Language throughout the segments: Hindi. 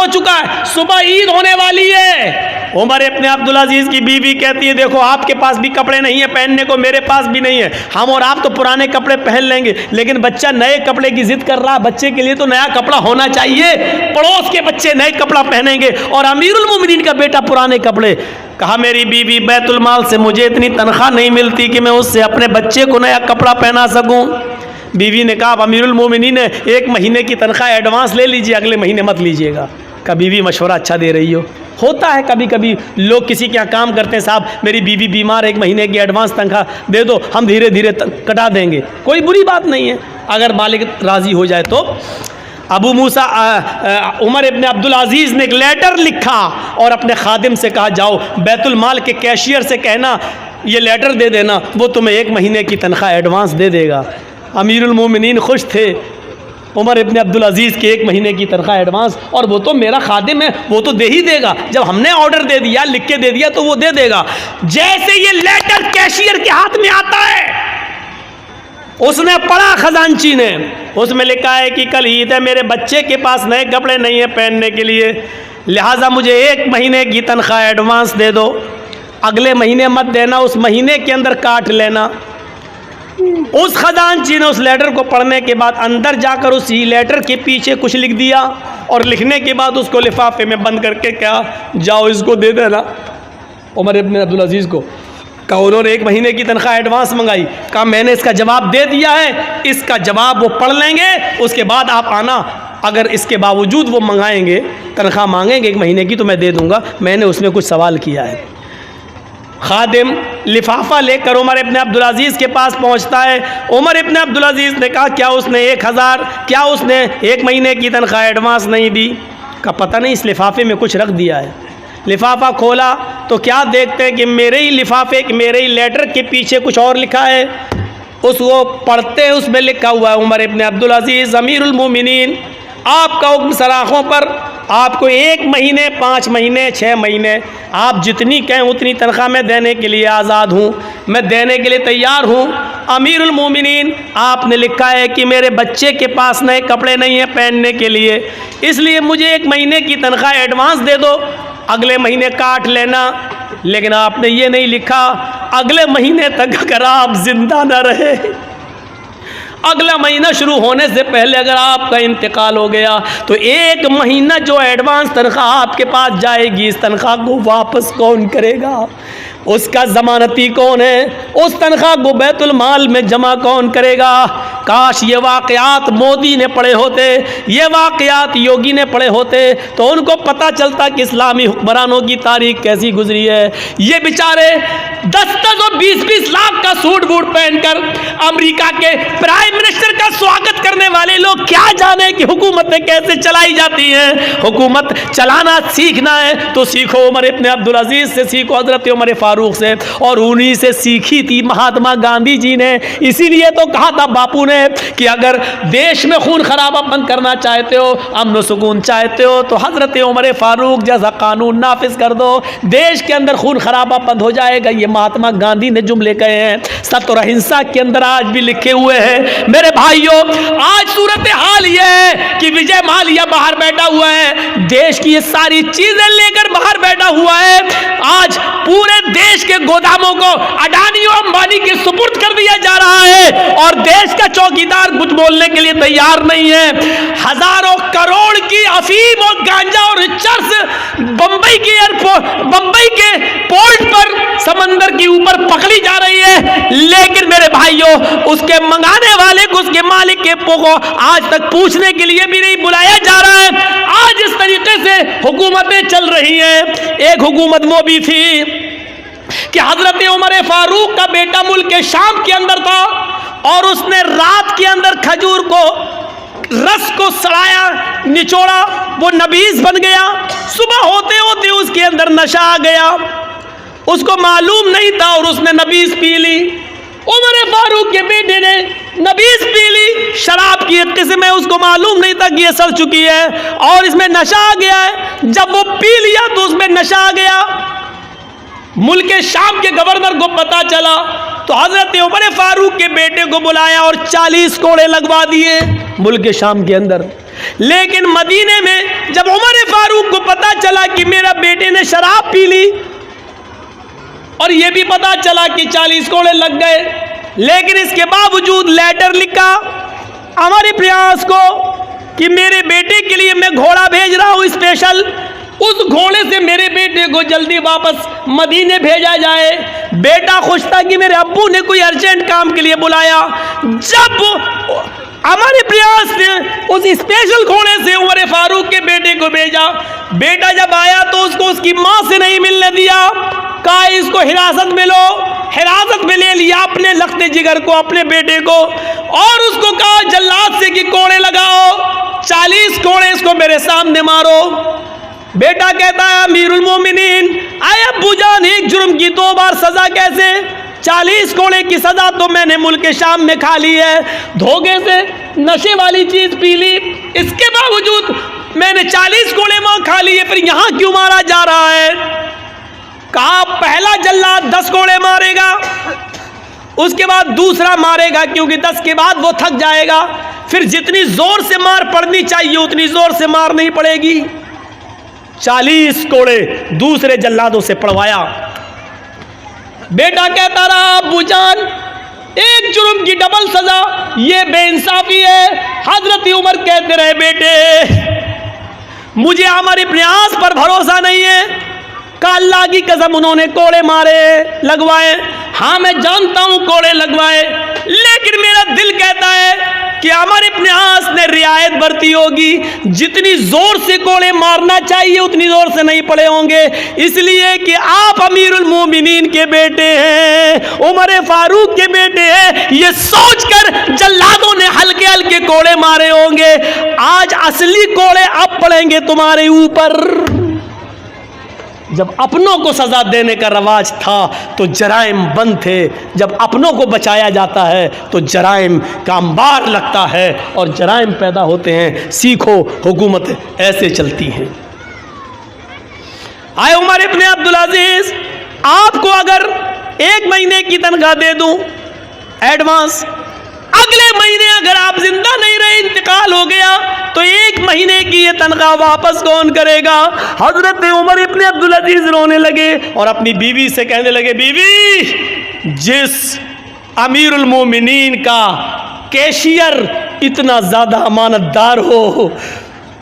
हो चुका है, सुबह ईद होने वाली है। उमर इब्न अब्दुल अजीज की बीवी कहती है देखो आपके पास भी कपड़े नहीं है पहनने को, मेरे पास भी नहीं है, हम और आप तो पुराने कपड़े पहन लेंगे, लेकिन बच्चा नए कपड़े की जिद कर रहा, बच्चे के लिए तो नया कपड़ा होना चाहिए। पड़ोस के बच्चे नए कपड़ा पहनेंगे और अमीरुल मोमिनीन का बेटा पुराने कपड़े। कहा मेरी बीवी बैतुल माल से मुझे इतनी तनख्वाह नहीं मिलती कि मैं उससे अपने बच्चे को नया कपड़ा पहना सकूं। बीवी ने कहा अमीरुल मोमिनीन ने 1 महीने की तनख्वाह एडवांस ले लीजिए, अगले महीने मत लीजिएगा। का बीवी मशवरा अच्छा दे रही हो। होता है कभी कभी लोग किसी के यहाँ काम करते हैं, साहब मेरी बीवी बीमार, 1 महीने की एडवांस तनख्वाह दे दो, हम धीरे धीरे कटा देंगे, कोई बुरी बात नहीं है अगर मालिक राज़ी हो जाए तो। अबू मूसा उमर इब्न अब्दुल अजीज़ ने एक लेटर लिखा और अपने खादिम से कहा जाओ बैतुल माल के कैशियर से कहना ये लेटर दे देना, वो तुम्हें 1 महीने की तनख्वाह एडवांस दे देगा। अमीरुल मोमिनीन खुश थे, उमर इब्न अब्दुल अजीज़ के 1 महीने की तनख्वाह एडवांस, और वो तो मेरा खादिम है, वो तो दे ही देगा, जब हमने ऑर्डर दे दिया लिख के दे दिया तो वो दे देगा। जैसे ये लेटर कैशियर के हाथ में आता है उसने पढ़ा खजांची ने, उसमें लिखा है कि कल ईद है, मेरे बच्चे के पास नए कपड़े नहीं है पहनने के लिए, लिहाजा मुझे 1 महीने की तनख्वाह एडवांस दे दो, अगले महीने मत देना, उस महीने के अंदर काट लेना। उस खजांची ने उस लेटर को पढ़ने के बाद अंदर जाकर उसी लेटर के पीछे कुछ लिख दिया और लिखने के बाद उसको लिफाफे में बंद करके क्या जाओ इसको दे देना उमर इब्न अब्दुल अजीज़ को। कहा उन्होंने 1 महीने की तनख्वाह एडवांस मंगाई, कहा मैंने इसका जवाब दे दिया है, इसका जवाब वो पढ़ लेंगे, उसके बाद आप आना, अगर इसके बावजूद वो मंगाएंगे तनख्वाह मांगेंगे 1 महीने की तो मैं दे दूंगा, मैंने उसमें कुछ सवाल किया है। खादिम लिफाफा लेकर उमर इब्न अब्दुल अजीज़ के पास पहुंचता है। उमर इब्न अब्दुल अजीज़ ने कहा क्या उसने 1000, क्या उसने 1 महीने की तनख्वाह एडवांस नहीं दी? का पता नहीं, इस लिफाफे में कुछ रख दिया है। लिफाफा खोला तो क्या देखते हैं कि मेरे ही लिफाफे मेरे ही लेटर के पीछे कुछ और लिखा है। उसको पढ़ते हैं, उसमें लिखा हुआ है उमर इब्न अब्दुल अजीज़ अमीरुल मोमिनीन, आपका हुक्म सराखों पर, आपको 1 महीने 5 महीने 6 महीने आप जितनी कहें उतनी तनख्वाह मैं देने के लिए आज़ाद हूँ, मैं देने के लिए तैयार हूँ। अमीरुल मोमिनीन आपने लिखा है कि मेरे बच्चे के पास नए कपड़े नहीं हैं पहनने के लिए, इसलिए मुझे 1 महीने की तनख्वाह एडवांस दे दो, अगले महीने काट लेना। लेकिन आपने ये नहीं लिखा अगले महीने तक अगर आप जिंदा न रहे, अगला महीना शुरू होने से पहले अगर आपका इंतकाल हो गया तो 1 महीना जो एडवांस तनख्वाह आपके पास जाएगी, इस तनख्वाह को वापस कौन करेगा? उसका ज़मानती कौन है? उस तनख्वाह को बैतुल माल में जमा कौन करेगा? काश ये वाक़यात मोदी ने पढ़े होते, ये वाक़यात योगी ने पढ़े होते तो उनको पता चलता कि इस्लामी हुक्मरानों की तारीख कैसी गुजरी है। ये बेचारे 10-10 और 20-20 लाख का सूट बूट पहनकर अमेरिका के प्राइम मिनिस्टर का स्वागत करने वाले लोग क्या जाने कि हुकूमतें कैसे चलाई जाती हैं। हुकूमत चलाना सीखना है तो सीखो उमर इब्न अब्दुल अजीज़ से, सीखो हज़रत उमर फारूक से, और उन्हीं से सीखी थी महात्मा गांधी जी ने। इसीलिए तो कहा था बापू ने कि अगर देश में खून खराबा बंद करना चाहते हो, अमन सुकून चाहते हो तो हज़रत उमर फारूक जैसा कानून नाफिज कर दो, देश के अंदर खून खराबा बंद हो जाएगा। ये महात्मा गांधी ने जुमले कहे हैं, सत्य और अहिंसा के अंदर आज भी लिखे हुए हैं। मेरे भाइयों आज सूरत हाल यह है कि विजय माल्या बाहर बैठा हुआ है, देश की ये सारी चीजें लेकर बाहर बैठा हुआ है। आज पूरे देश के गोदामों को अडानी और अंबानी के सुपुर्द कर दिया जा रहा है और देश का चौकीदार कुछ बोलने के लिए तैयार नहीं है। हजारों करोड़ की अफीम और गांजा और चर्स बंबई के पोर्ट पर समंदर के ऊपर पकड़ी जा रही है, लेकिन मेरे भाइयों उसके मंगाने वाले को, उसके मालिक के को आज तक पूछने के लिए भी नहीं बुलाया जा रहा है। आज इस तरीके से हुकूमतें चल रही हैं। एक हुकूमत वो भी थी कि हजरत उमर फारूक का बेटा मुल्क शाम के अंदर था और उसने रात के अंदर खजूर को रस को सड़ाया, निचोड़ा, वो नबीज बन गया। सुबह होते होते उसके अंदर नशा आ गया, उसको मालूम नहीं था और उसने नबीज पी ली। उमर फारूक के बेटे ने नबीज पी ली, शराब की एक किस्म है, उसको मालूम नहीं था कि ये सड़ चुकी है और इसमें नशा आ गया है। जब वो पी लिया तो उसमें नशा आ गया। मुल्क शाम के गवर्नर को पता चला तो हजरत उमर फारूक के बेटे को बुलाया और 40 कोड़े लगवा दिए मुल्क शाम के अंदर। लेकिन मदीने में जब उमर फारूक चला कि मेरा बेटे ने शराब पी ली, और ये भी पता चला कि 40 कोड़े लग गए, लेकिन इसके बावजूद लेटर लिखा हमारे प्रयास को कि मेरे बेटे के लिए मैं घोड़ा भेज रहा हूं स्पेशल, उस घोड़े से मेरे बेटे को जल्दी वापस मदीने भेजा जाए। बेटा खुश था कि मेरे अब्बू ने कोई अर्जेंट काम के लिए बुलाया। जब हमारे प्रयास ने उस स्पेशल घोड़े से उमर फारूक के बेटे को भेजा, बेटा जब आया तो उसको उसकी माँ से नहीं मिलने दिया, कहा इसको हिरासत में लो। हिरासत में ले लिया अपने लखते जिगर को, अपने बेटे को, और उसको कहा जल्लाद से कि कोड़े लगाओ, 40 कोड़े इसको मेरे सामने मारो। बेटा कहता है अमीरुल मोमिनीन, आए अब्बू जान, एक जुर्म की 2 बार सजा कैसे? 40 कोड़े की सजा तो मैंने मुल्क शाम में खा ली है, धोखे से नशे वाली चीज पी ली, इसके बावजूद मैंने 40 कोड़े वहां खा लिए, फिर यहां क्यों मारा जा रहा है? कहा पहला जल्लाद 10 कोड़े मारेगा, उसके बाद दूसरा मारेगा, क्योंकि 10 के बाद वो थक जाएगा, फिर जितनी जोर से मार पड़नी चाहिए उतनी जोर से मार नहीं पड़ेगी। 40 कोड़े दूसरे जल्लादों से पड़वाया। बेटा कहता रहा अब्बू जान, एक जुर्म की डबल सजा, ये बेइंसाफी है। हजरत उमर कहते रहे बेटे मुझे हमारे प्रयास पर भरोसा नहीं है, का अल्लाह की कसम उन्होंने कोड़े मारे लगवाए, हाँ मैं जानता हूं कोड़े लगवाए, लेकिन मेरा दिल कहता है कि हमारे प्रयास ने रियायत बरती होगी, जितनी जोर से कोड़े मारना चाहिए उतनी जोर से नहीं पड़े होंगे, इसलिए कि आप अमीरुल मोमिनीन के बेटे हैं, उमर फारूक के बेटे हैं, ये सोचकर जल्लादों ने हल्के हल्के कोड़े मारे होंगे। आज असली कोड़े अब पड़ेंगे तुम्हारे ऊपर। जब अपनों को सजा देने का रवाज था तो जराइम बंद थे, जब अपनों को बचाया जाता है तो जराइम का अंबार लगता है और जराइम पैदा होते हैं। सीखो, हुकूमत ऐसे चलती हैं। आए उमर इब्ने अब्दुल अजीज, आपको अगर 1 महीने की तनख्वाह दे दूं एडवांस, अगले महीने अगर आप जिंदा नहीं रहे, इंतकाल हो गया, तो 1 महीने की ये तनख्वाह वापस कौन करेगा? हजरत उमर इब्ने अब्दुल अजीज रोने लगे और अपनी बीवी से कहने लगे, बीवी जिस अमीरुल मोमिनीन का कैशियर इतना ज्यादा अमानतदार हो,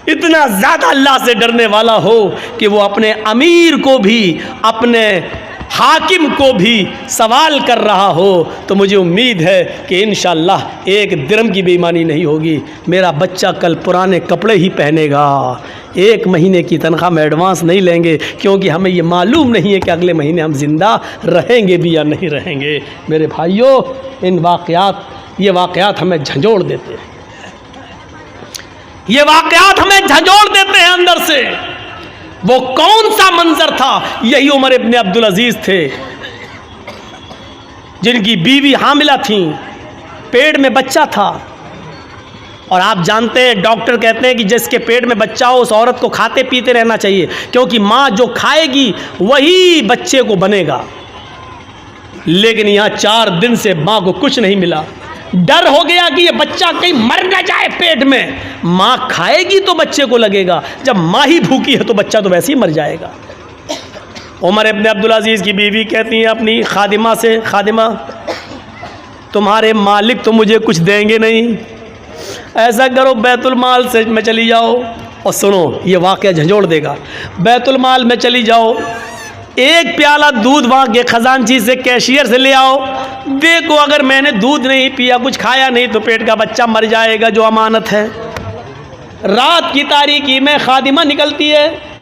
इतना ज्यादा अल्लाह से डरने वाला हो कि वो अपने अमीर को भी, अपने हाकिम को भी सवाल कर रहा हो, तो मुझे उम्मीद है कि इंशाअल्लाह 1 दिरहम की बेईमानी नहीं होगी। मेरा बच्चा कल पुराने कपड़े ही पहनेगा। 1 महीने की तनख्वाह में एडवांस नहीं लेंगे, क्योंकि हमें ये मालूम नहीं है कि अगले महीने हम जिंदा रहेंगे भी या नहीं रहेंगे। मेरे भाइयों, ये वाक़यात हमें झंझोड़ देते हैं, ये वाक़यात हमें झंझोड़ देते हैं अंदर से। वो कौन सा मंजर था? यही उमर इब्ने अब्दुल अजीज थे, जिनकी बीवी हामिला थी, पेट में बच्चा था, और आप जानते हैं डॉक्टर कहते हैं कि जिसके पेट में बच्चा हो उस औरत को खाते पीते रहना चाहिए, क्योंकि माँ जो खाएगी वही बच्चे को बनेगा। लेकिन यहाँ 4 दिन से माँ को कुछ नहीं मिला। डर हो गया कि ये बच्चा कहीं मर न जाए पेट में, माँ खाएगी तो बच्चे को लगेगा, जब माँ ही भूखी है तो बच्चा तो वैसे ही मर जाएगा। उमर इब्ने अब्दुल अजीज की बीवी कहती हैं अपनी खादिमा से, खादिमा तुम्हारे मालिक तो मुझे कुछ देंगे नहीं, ऐसा करो बैतुल माल से में चली जाओ, और सुनो ये वाक़या झंझोड़ देगा। बैतुल माल में चली जाओ, 1 प्याला दूध वहाँ के खजानची से, कैशियर से ले आओ, देखो अगर मैंने दूध नहीं पिया, कुछ खाया नहीं, तो पेट का बच्चा मर जाएगा जो अमानत है। रात की तारीकी में खादिमा निकलती है,